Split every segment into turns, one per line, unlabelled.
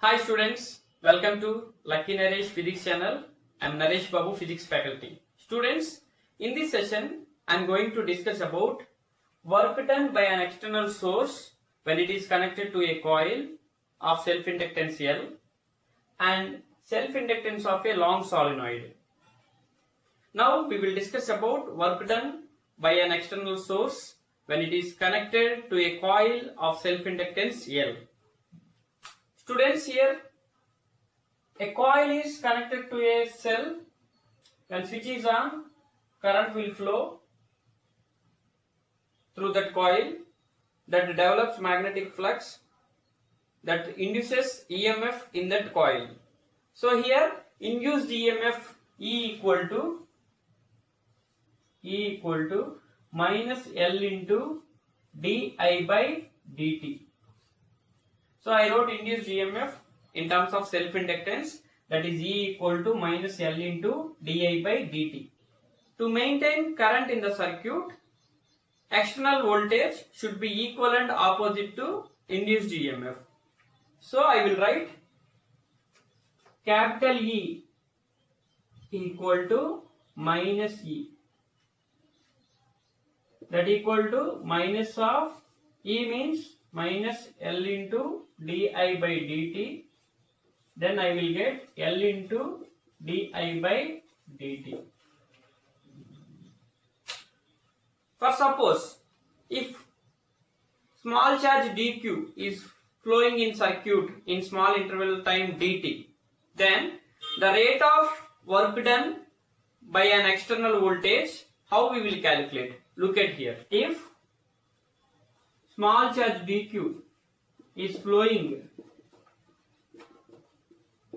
Hi students, welcome to Lucky Naresh Physics channel. I am Naresh Babu, Physics faculty. Students, in this session I am going to discuss about work done by an external source when it is connected to a coil of self-inductance L and self-inductance of a long solenoid. Now we will discuss about work done by an external source when it is connected to a coil of self-inductance L. Students, here a coil is connected to a cell. When switch is on, current will flow through that coil that develops magnetic flux that induces EMF in that coil. So here induced EMF E equal to minus L into di by dt. So I wrote induced EMF in terms of self-inductance, that is E equal to minus L into di by dt. To maintain current in the circuit, external voltage should be equal and opposite to induced EMF. So I will write capital E equal to minus E, that equal to minus of E means minus L into di by dt, then I will get L into di by dt. For suppose if small charge dq is flowing in circuit in small interval time dt, then the rate of work done by an external voltage, how we will calculate? Look at here. If small charge dq is flowing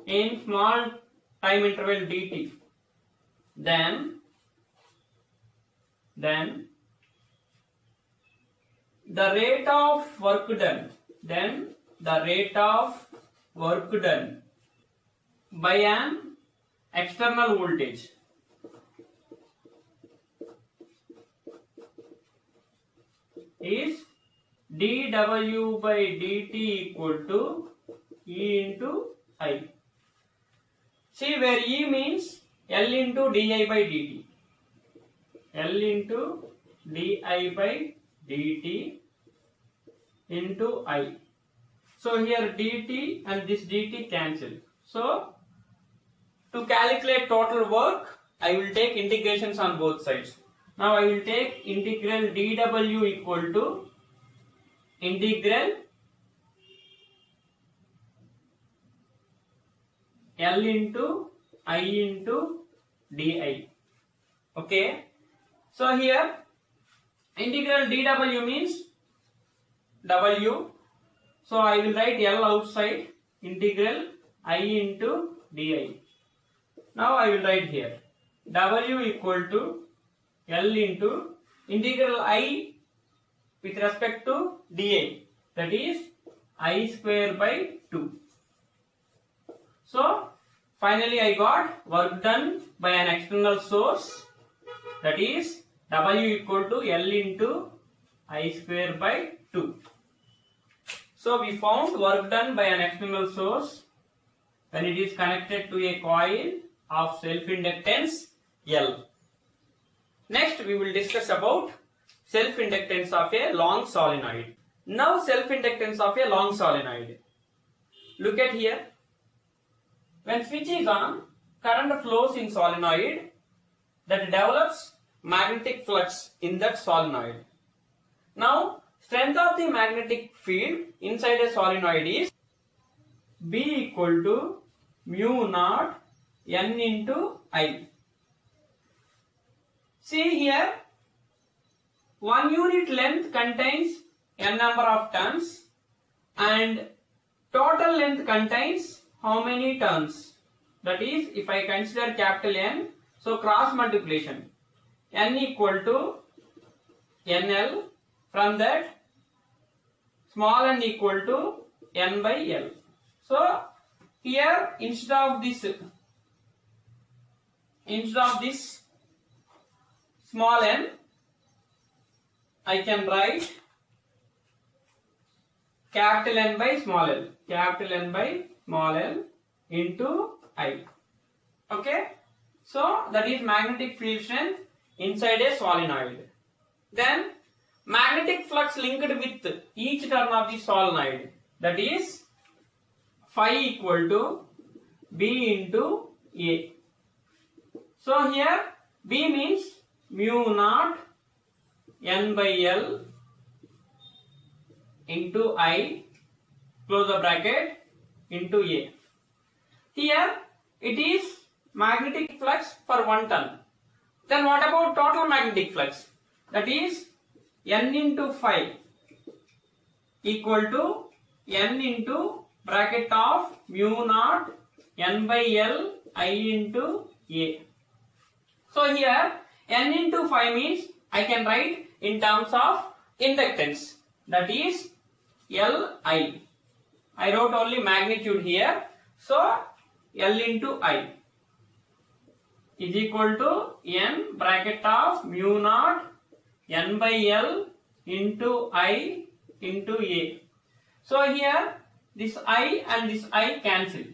in small time interval dt, then the rate of work done by an external voltage is dw by dt equal to E into I. See, where E means L into di by dt. L into di by dt into I. So here dt and this dt cancel. So to calculate total work, I will take integrations on both sides. Now I will take integral dw equal to integral L into I into di. Okay. So here integral dw means w. So I will write L outside, integral I into di. Now I will write here w equal to L into integral I with respect to di, that is I square by 2. So finally I got work done by an external source, that is W equal to L into I square by 2. So we found work done by an external source when it is connected to a coil of self-inductance L. Next we will discuss about self-inductance of a long solenoid. Now self-inductance of a long solenoid. Look at here. When switch is on, current flows in solenoid that develops magnetic flux in that solenoid. Now strength of the magnetic field inside a solenoid is B equal to mu naught N into I. See here, 1 unit length contains n number of turns and total length contains how many turns? That is, if I consider capital N, so cross multiplication, N equal to NL, from that small n equal to N by L. So here instead of this small n, I can write capital N by small l, capital N by small l into I. Okay, so that is magnetic field strength inside a solenoid. Then magnetic flux linked with each turn of the solenoid, that is phi equal to B into A. So here B means mu naught N by L into I, close the bracket, into A. Here it is magnetic flux for 1 ton. Then what about total magnetic flux? That is N into phi equal to N into bracket of mu naught N by L I into A. So here N into phi means I can write in terms of inductance, that is Li. I wrote only magnitude here, so L into I is equal to N bracket of mu naught N by L into I into A. So here this I and this I cancel.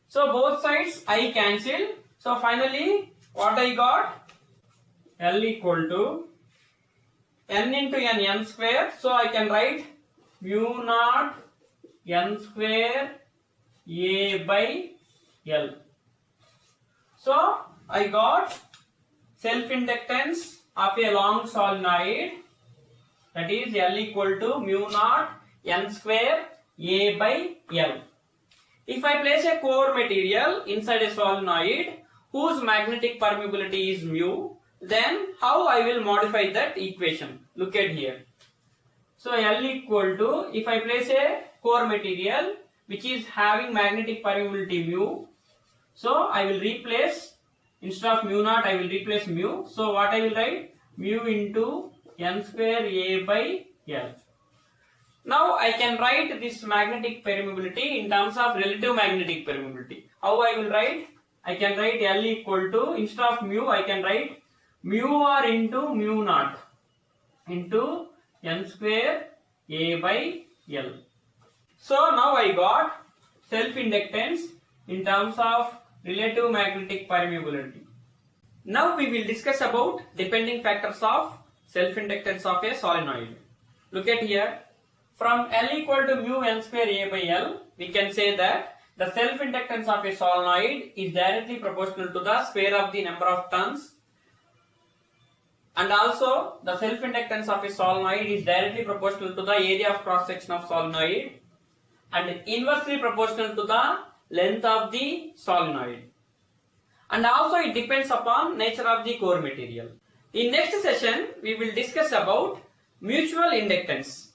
So both sides I cancel. So finally what I got? L equal to N into N square. So I can write mu naught N square A by L. So I got self-inductance of a long solenoid, that is L equal to mu naught N square A by L. If I place a core material inside a solenoid whose magnetic permeability is mu, then how I will modify that equation? Look at here. So L equal to, if I place a core material which is having magnetic permeability mu, so I will replace, instead of mu naught I will replace mu. So what I will write? Mu into N square A by L. Now I can write this magnetic permeability in terms of relative magnetic permeability. How I will write? I can write L equal to, instead of mu I can write mu r into mu naught into N square A by L. So now I got self-inductance in terms of relative magnetic permeability. Now we will discuss about depending factors of self-inductance of a solenoid. Look at here. From L equal to mu N square A by L, we can say that the self-inductance of a solenoid is directly proportional to the square of the number of turns, and also the self-inductance of a solenoid is directly proportional to the area of cross section of solenoid and inversely proportional to the length of the solenoid, and also it depends upon nature of the core material. In next session we will discuss about mutual inductance.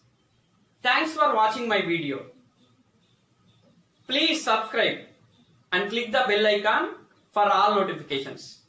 Thanks for watching my video. Please subscribe and click the bell icon for all notifications.